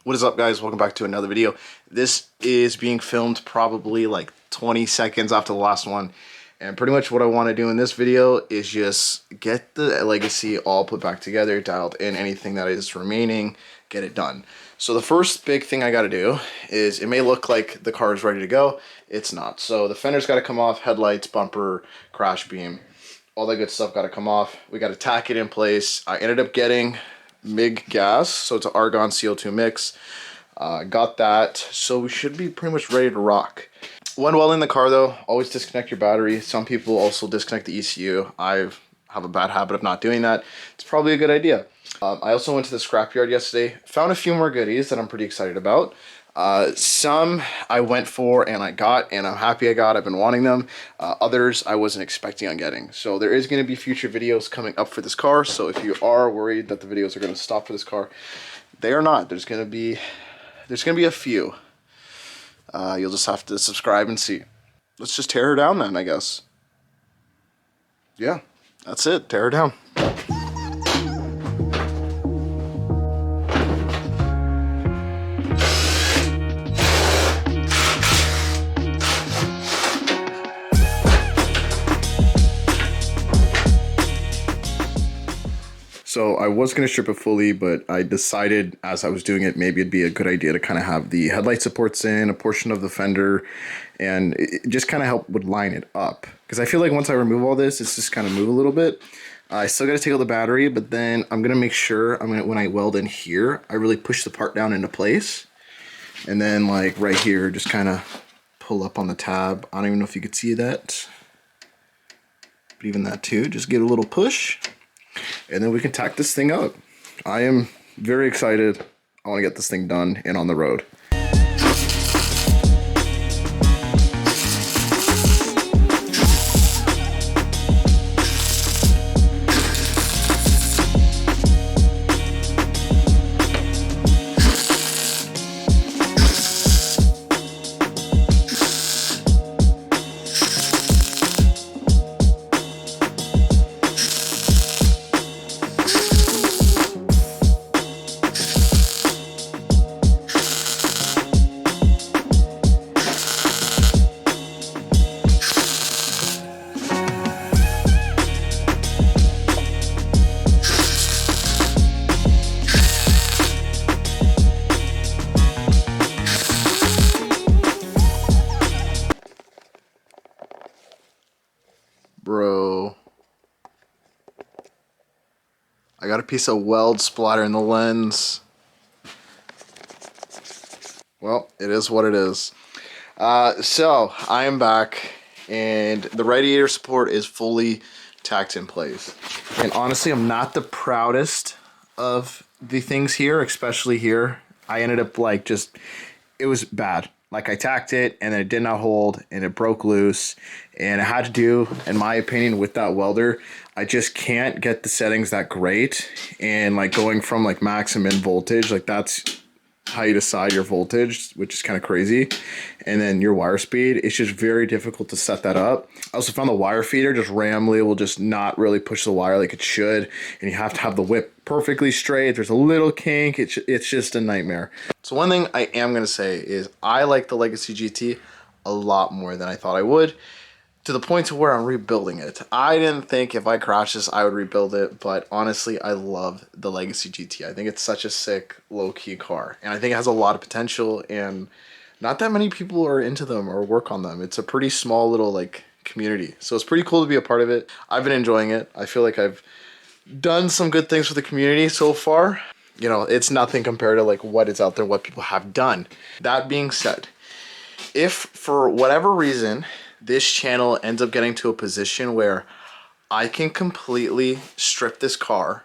What is up, guys? Welcome back to another video. This is being filmed probably like 20 seconds after the last one. And pretty much what I want to do in this video is just get the legacy all put back together, dialed in, anything that is remaining, get it done. So the first big thing I got to do is, it may look like the car is ready to go. It's not. So the fender's got to come off, headlights, bumper, crash beam, all that good stuff got to come off. We got to tack it in place. I ended up getting MIG gas, so it's an argon CO2 mix. Got that, so we should be pretty much ready to rock. When welding the car though, always disconnect your battery. Some people also disconnect the ECU. I have a bad habit of not doing that. It's probably a good idea. I also went to the scrapyard yesterday, found a few more goodies that I'm pretty excited about. Some I went for and I got, and I'm happy I got. I've been wanting them. Others I wasn't expecting on getting. So there is going to be future videos coming up for this car. So if you are worried that the videos are going to stop for this car, they are not. There's going to be a few. You'll just have to subscribe and see. Let's just tear her down then, I guess. Yeah, that's it. Tear her down. So I was going to strip it fully, but I decided as I was doing it, maybe it'd be a good idea to kind of have the headlight supports in, a portion of the fender, and it just kind of help would line it up. Because I feel like once I remove all this, it's just kind of move a little bit. I still got to take out the battery, but then I'm going to make sure, when I weld in here, I really push the part down into place. And then like right here, just kind of pull up on the tab. I don't even know if you could see that. But even that too, just give it a little push. And then we can tack this thing up. I am very excited. I want to get this thing done and on the road. Bro, I got a piece of weld splatter in the lens. Well, it is what it is. So I am back, and the radiator support is fully tacked in place. And honestly, I'm not the proudest of the things here, especially here. I ended up like it was bad. Like I tacked it and it did not hold and it broke loose, and it had to do, in my opinion, with that welder. I just can't get the settings that great, and like going from like max and min voltage, like that's how you decide your voltage, which is kind of crazy, and then your wire speed. It's just very difficult to set that up. I also found the wire feeder just randomly will just not really push the wire like it should, and you have to have the whip perfectly straight. There's a little kink. It's just a nightmare. So one thing I am going to say is I like the Legacy GT a lot more than I thought I would, to the point to where I'm rebuilding it. I didn't think if I crash this I would rebuild it, but honestly I love the Legacy GT. I think it's such a sick low-key car, and I think it has a lot of potential, and not that many people are into them or work on them. It's a pretty small little like community, so it's pretty cool to be a part of it. I've been enjoying it. I feel like I've done some good things for the community so far. You know, it's nothing compared to like what is out there, what people have done. That being said, if for whatever reason this channel ends up getting to a position where I can completely strip this car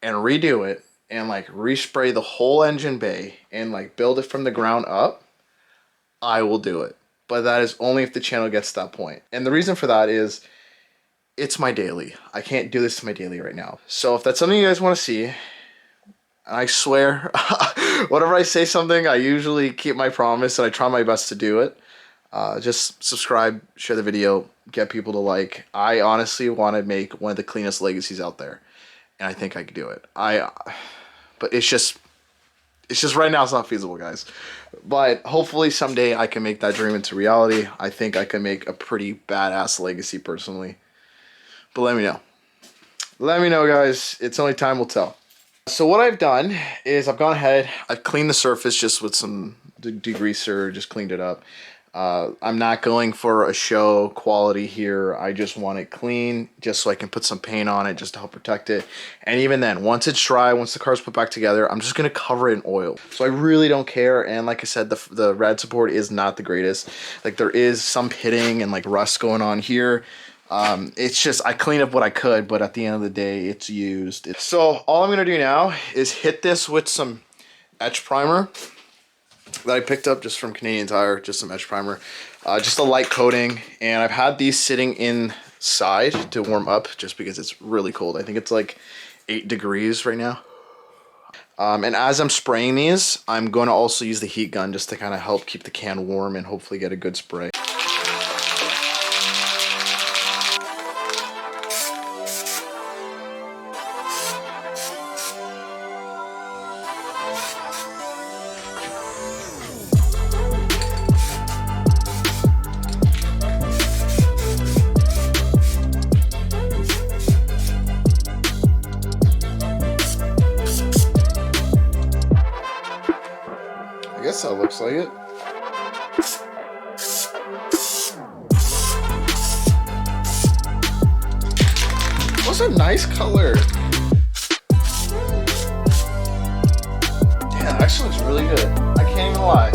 and redo it and like respray the whole engine bay and like build it from the ground up, I will do it. But that is only if the channel gets to that point. And the reason for that is it's my daily. I can't do this to my daily right now. So if that's something you guys want to see, I swear, whenever I say something, I usually keep my promise and I try my best to do it. Just subscribe, share the video, get people to like. I honestly want to make one of the cleanest legacies out there, and I think I could do it. But it's just, It's just right now it's not feasible, guys. But hopefully someday I can make that dream into reality. I think I can make a pretty badass legacy personally. But let me know. Let me know, guys. It's only time will tell. So what I've done is I've gone ahead, I've cleaned the surface just with some degreaser, just cleaned it up. I'm not going for a show quality here. I just want it clean just so I can put some paint on it just to help protect it. And even then, once it's dry, once the car's put back together, I'm just going to cover it in oil. So I really don't care. And like I said, the rad support is not the greatest. Like there is some pitting and like rust going on here. It's just, I cleaned up what I could, but at the end of the day, it's used. So all I'm going to do now is hit this with some etch primer that I picked up just from Canadian Tire, just some etch primer, just a light coating. And I've had these sitting inside to warm up just because it's really cold. I think it's like 8 degrees right now. And as I'm spraying these, I'm going to also use the heat gun just to kind of help keep the can warm and hopefully get a good spray. I guess that looks like it. What's a nice color? Yeah, that actually looks really good. I can't even lie.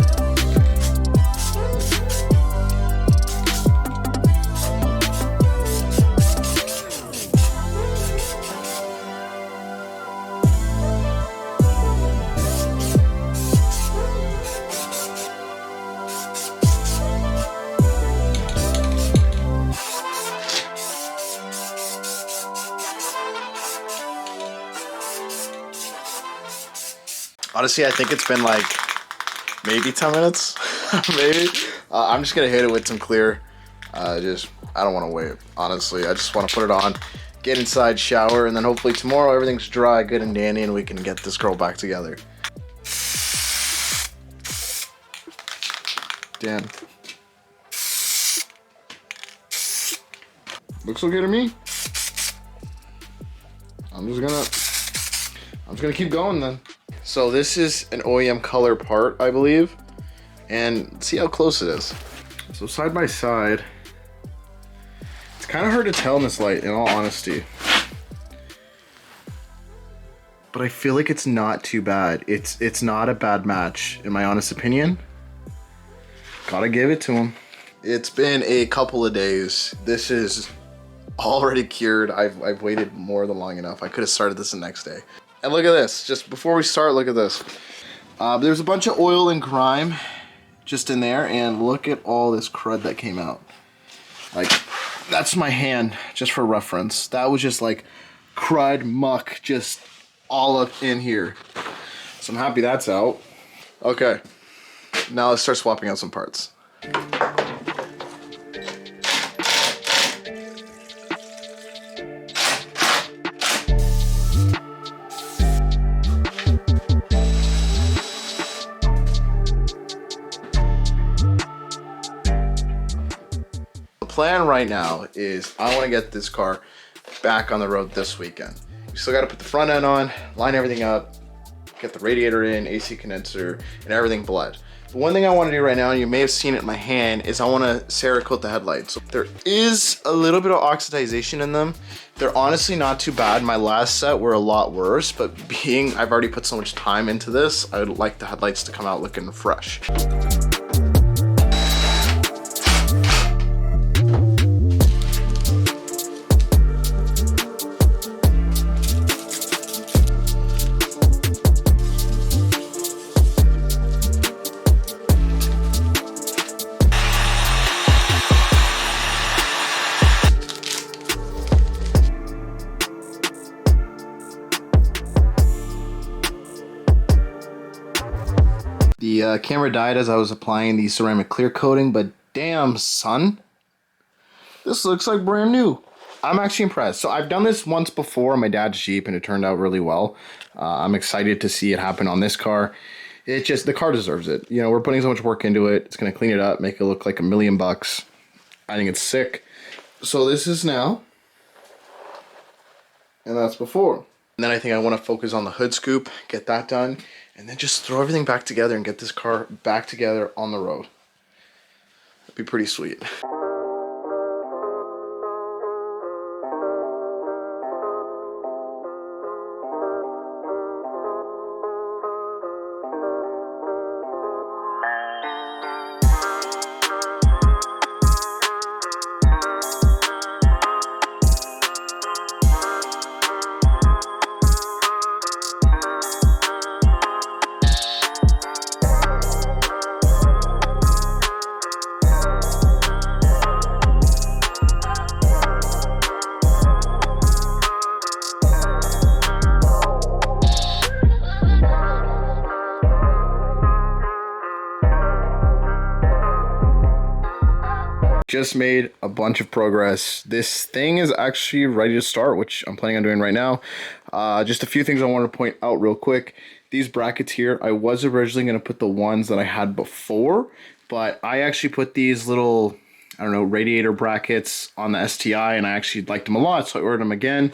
Honestly, I think it's been like maybe 10 minutes, maybe. I'm just gonna hit it with some clear. I don't want to wait, honestly. I just want to put it on, get inside, shower, and then hopefully tomorrow everything's dry, good and dandy, and we can get this girl back together. Damn. Looks okay to me. I'm just gonna keep going then. So this is an OEM color part, I believe, and see how close it is. So side by side, it's kind of hard to tell in this light, in all honesty. But I feel like it's not too bad. It's not a bad match, in my honest opinion. Gotta give it to him. It's been a couple of days. This is already cured. I've waited more than long enough. I could have started this the next day. And look at this, just before we start, look at this. There's a bunch of oil and grime just in there, and look at all this crud that came out. Like, that's my hand, just for reference. That was just like crud, muck, just all up in here. So I'm happy that's out. Okay, now let's start swapping out some parts. Plan right now is I want to get this car back on the road this weekend. We still got to put the front end on, line everything up, get the radiator in, AC condenser, and everything bled. The one thing I want to do right now, and you may have seen it in my hand, is I want to Cerakote the headlights. So there is a little bit of oxidization in them. They're honestly not too bad. My last set were a lot worse, but being I've already put so much time into this, I would like the headlights to come out looking fresh. The camera died as I was applying the ceramic clear coating, but damn, son, this looks like brand new. I'm actually impressed. So I've done this once before on my dad's Jeep, and it turned out really well. I'm excited to see it happen on this car. It just, the car deserves it. You know, we're putting so much work into it. It's going to clean it up, make it look like $1 million. I think it's sick. So this is now, and that's before. And then I think I want to focus on the hood scoop, get that done, and then just throw everything back together and get this car back together on the road. That'd be pretty sweet. Just made a bunch of progress. This thing is actually ready to start, which I'm planning on doing right now. Just a few things I want to point out real quick. These brackets here, I was originally going to put the ones that I had before, but I actually put these little, I don't know, radiator brackets on the STI, and I actually liked them a lot, so I ordered them again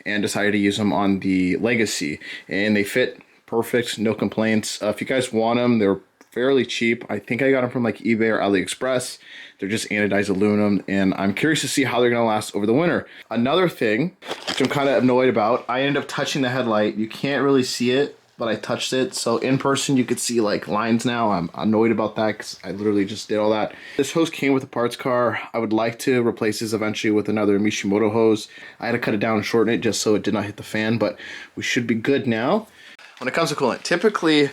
and decided to use them on the Legacy, and they fit perfect, no complaints. If you guys want them, they're fairly cheap. I think I got them from like eBay or AliExpress. They're just anodized aluminum, and I'm curious to see how they're gonna last over the winter. Another thing, which I'm kind of annoyed about, I ended up touching the headlight. You can't really see it, but I touched it. So in person, you could see like lines now. I'm annoyed about that because I literally just did all that. This hose came with a parts car. I would like to replace this eventually with another Mishimoto hose. I had to cut it down and shorten it just so it did not hit the fan, but we should be good now. When it comes to coolant, typically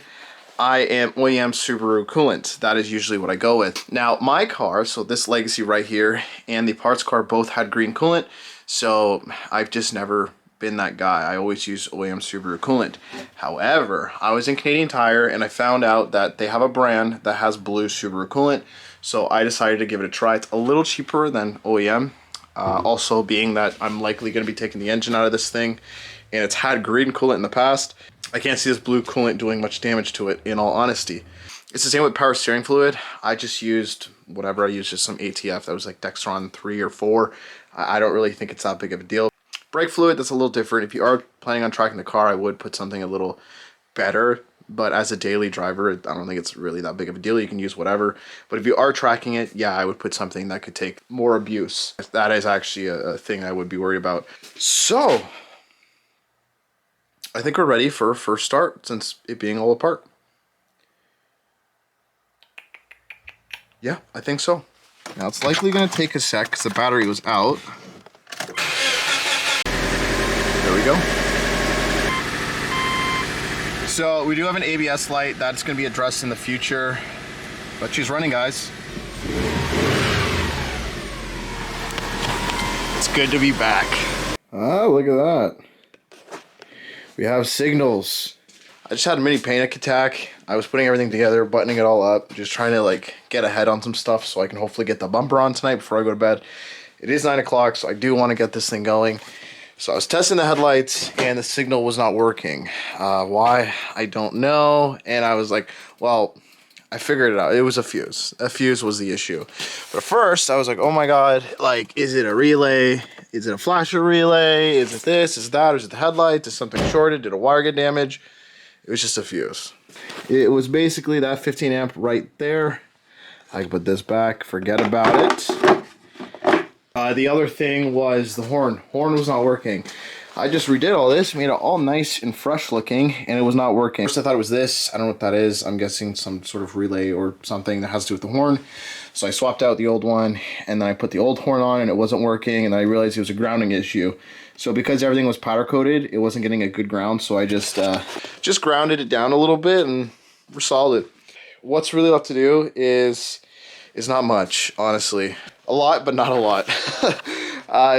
I am OEM Subaru coolant. That is usually what I go with. Now my car, so this Legacy right here and the parts car both had green coolant, so I've just never been that guy. I always use OEM Subaru coolant. However, I was in Canadian Tire and I found out that they have a brand that has blue Subaru coolant, so I decided to give it a try. It's a little cheaper than OEM, also being that I'm likely going to be taking the engine out of this thing, and it's had green coolant in the past. I can't see this blue coolant doing much damage to it, in all honesty. It's the same with power steering fluid. I just used whatever I used, just some ATF that was like Dextron 3 or 4. I don't really think it's that big of a deal. Brake fluid, that's a little different. If you are planning on tracking the car, I would put something a little better. But as a daily driver, I don't think it's really that big of a deal. You can use whatever. But if you are tracking it, yeah, I would put something that could take more abuse. That is actually a thing I would be worried about. So I think we're ready for a first start, since it being all apart. Yeah, I think so. Now it's likely going to take a sec because the battery was out. There we go. So we do have an ABS light that's going to be addressed in the future, but she's running, guys. It's good to be back. Oh, look at that. We have signals. I just had a mini panic attack. I was putting everything together, buttoning it all up, just trying to like get ahead on some stuff so I can hopefully get the bumper on tonight before I go to bed. It is 9 o'clock, so I do want to get this thing going. So I was testing the headlights and the signal was not working. Why? I don't know. And I was like, well, I figured it out. It was a fuse. A fuse was the issue. But at first, I was like, oh my God, like, is it a relay? Is it a flasher relay? Is it this? Is it that? Or is it the headlight? Is something shorted? Did a wire get damaged? It was just a fuse. It was basically that 15 amp right there. I can put this back. Forget about it. The other thing was the horn. Horn was not working. I just redid all this, made it all nice and fresh looking, and it was not working. First I thought it was this. I don't know what that is. I'm guessing some sort of relay or something that has to do with the horn. So I swapped out the old one, and then I put the old horn on, and it wasn't working, and then I realized it was a grounding issue. So because everything was powder coated, it wasn't getting a good ground, so I just grounded it down a little bit, and we're solid. What's really left to do is not much, honestly. A lot, but not a lot.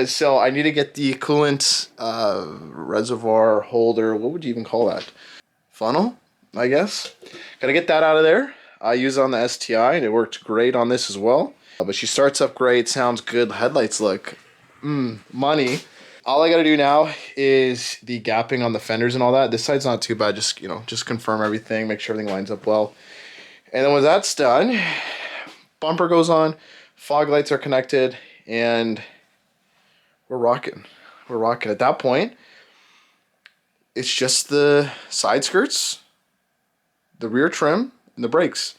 So I need to get the coolant reservoir holder. What would you even call that? Funnel, I guess. Gotta get that out of there. I use it on the STI, and it worked great on this as well. But she starts up great, sounds good. The headlights look money. All I gotta do now is the gapping on the fenders and all that. This side's not too bad. Just, you know, just confirm everything, make sure everything lines up well. And then when that's done, bumper goes on, fog lights are connected, and we're rocking. We're rocking. At that point, it's just the side skirts, the rear trim, and the brakes.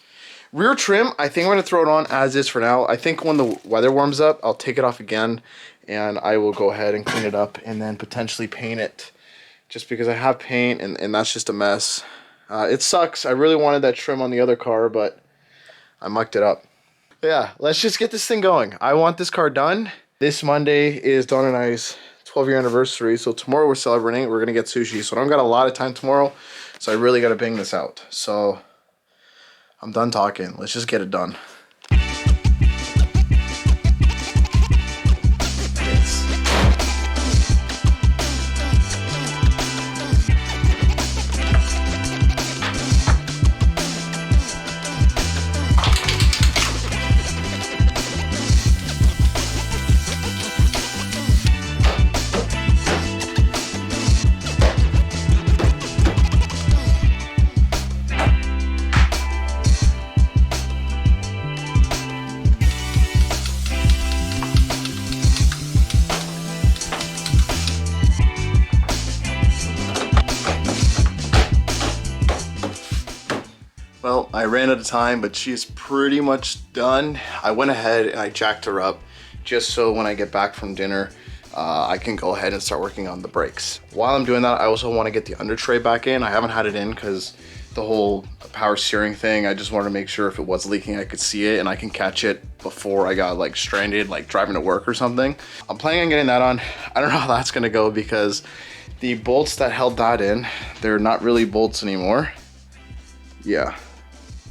Rear trim, I think I'm going to throw it on as is for now. I think when the weather warms up, I'll take it off again, and I will go ahead and clean it up and then potentially paint it, just because I have paint, and that's just a mess. It sucks. I really wanted that trim on the other car, but I mucked it up. Yeah, let's just get this thing going. I want this car done. This Monday is Dawn and I's 12-year anniversary, so tomorrow we're celebrating. We're gonna get sushi, so I've got a lot of time tomorrow, so I really gotta bang this out. So I'm done talking. Let's just get it done. Well, I ran out of time, but she is pretty much done. I went ahead and I jacked her up just so when I get back from dinner, I can go ahead and start working on the brakes. While I'm doing that, I also want to get the under tray back in. I haven't had it in because the whole power steering thing, I just wanted to make sure if it was leaking, I could see it and I can catch it before I got like stranded, like driving to work or something. I'm planning on getting that on. I don't know how that's gonna go because the bolts that held that in, they're not really bolts anymore. Yeah.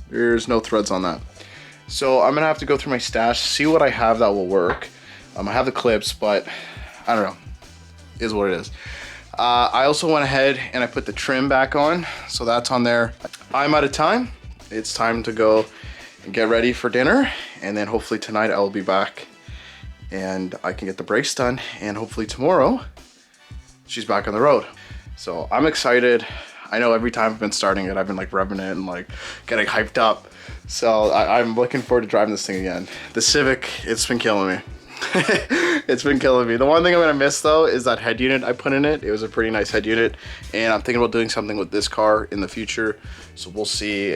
There's no threads on that. So I'm gonna have to go through my stash, see what I have that will work. I have the clips, but I don't know. It is what it is. I also went ahead and I put the trim back on, so that's on there. I'm out of time. It's time to go and get ready for dinner, and then hopefully tonight I will be back and I can get the brakes done, and hopefully tomorrow she's back on the road. So I'm excited. I know every time I've been starting it, I've been like revving it and like getting hyped up. So I'm looking forward to driving this thing again. The Civic, it's been killing me. It's been killing me. The one thing I'm gonna miss though is that head unit I put in it. It was a pretty nice head unit, and I'm thinking about doing something with this car in the future. So we'll see.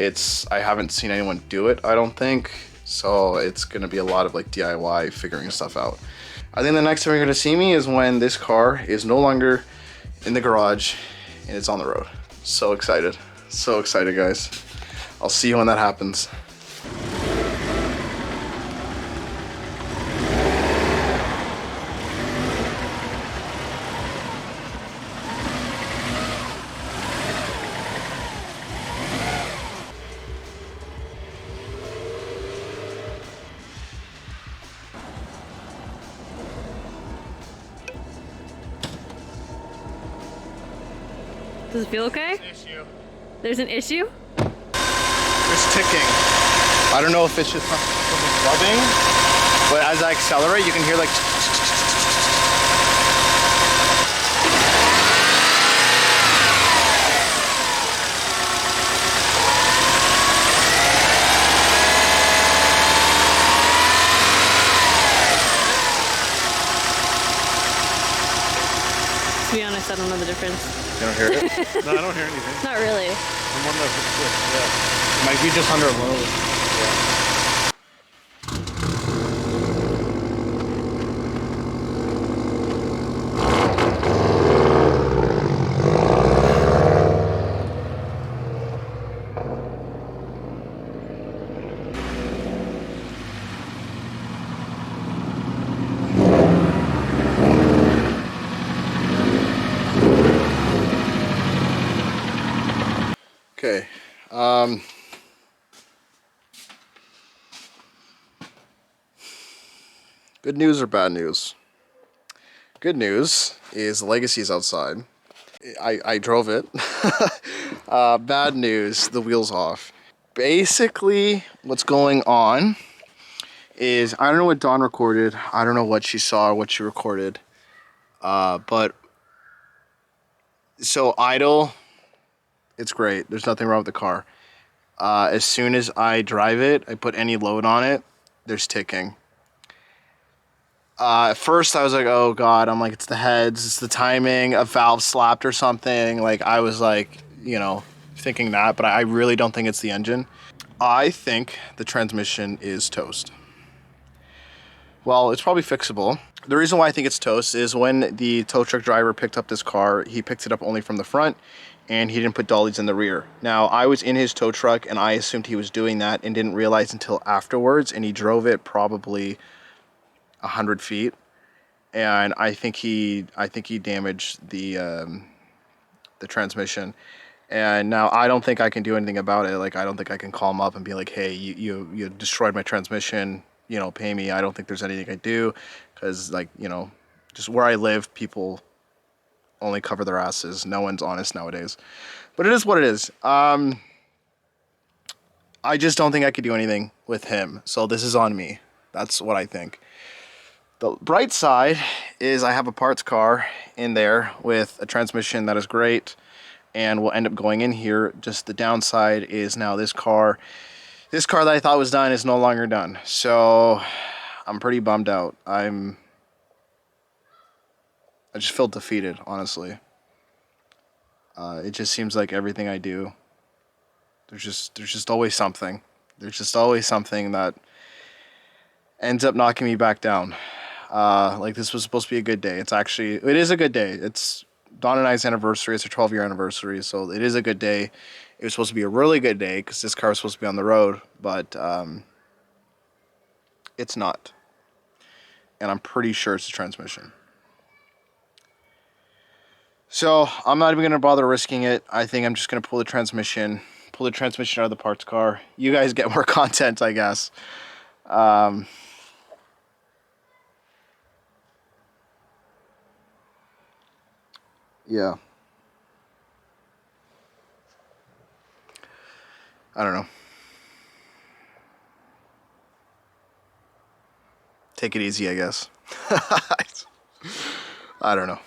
I haven't seen anyone do it, I don't think. So it's gonna be a lot of like DIY figuring stuff out. I think the next time you're gonna see me is when this car is no longer in the garage and it's on the road. So excited. So excited, guys. I'll see you when that happens. Does it feel okay? Issue. There's an issue? There's ticking. I don't know if it's just something rubbing, but as I accelerate, you can hear like. To be honest, I don't know the difference. You don't hear it? No, I don't hear anything. Not really. I'm wondering if it's good. Yeah. It might be just under a load. Okay. Good news or bad news? Good news is Legacy is outside. I drove it. Bad news, the wheel's off. Basically, what's going on is, I don't know what Dawn recorded. I don't know what she saw or what she recorded. But so idle, it's great. There's nothing wrong with the car. As soon as I drive it, I put any load on it, there's ticking. At first I was like, oh god, I'm like, it's the heads, it's the timing, a valve slapped or something. Like I was like, thinking that, but I really don't think it's the engine. I think the transmission is toast. Well, it's probably fixable. The reason why I think it's toast is when the tow truck driver picked up this car, he picked it up only from the front and he didn't put dollies in the rear. Now, I was in his tow truck and I assumed he was doing that and didn't realize until afterwards, and he drove it probably 100 feet. And I think he damaged the transmission. And now I don't think I can do anything about it. Like, I don't think I can call him up and be like, hey, you destroyed my transmission, pay me. I don't think there's anything I do, because just where I live, people only cover their asses. No one's honest nowadays. But it is what it is. I just don't think I could do anything with him. So this is on me. That's what I think. The bright side is I have a parts car in there with a transmission that is great and will end up going in here. Just the downside is now this car that I thought was done is no longer done. So I'm pretty bummed out. I just feel defeated, honestly. It just seems like everything I do, there's just always something. There's just always something that ends up knocking me back down. Like, this was supposed to be a good day. It is a good day. It's Dawn and I's anniversary. It's our 12-year anniversary, so it is a good day. It was supposed to be a really good day because this car was supposed to be on the road, but it's not. And I'm pretty sure it's the transmission. So I'm not even going to bother risking it. I think I'm just going to pull the transmission out of the parts car. You guys get more content, I guess. Yeah. I don't know. Take it easy, I guess. I don't know.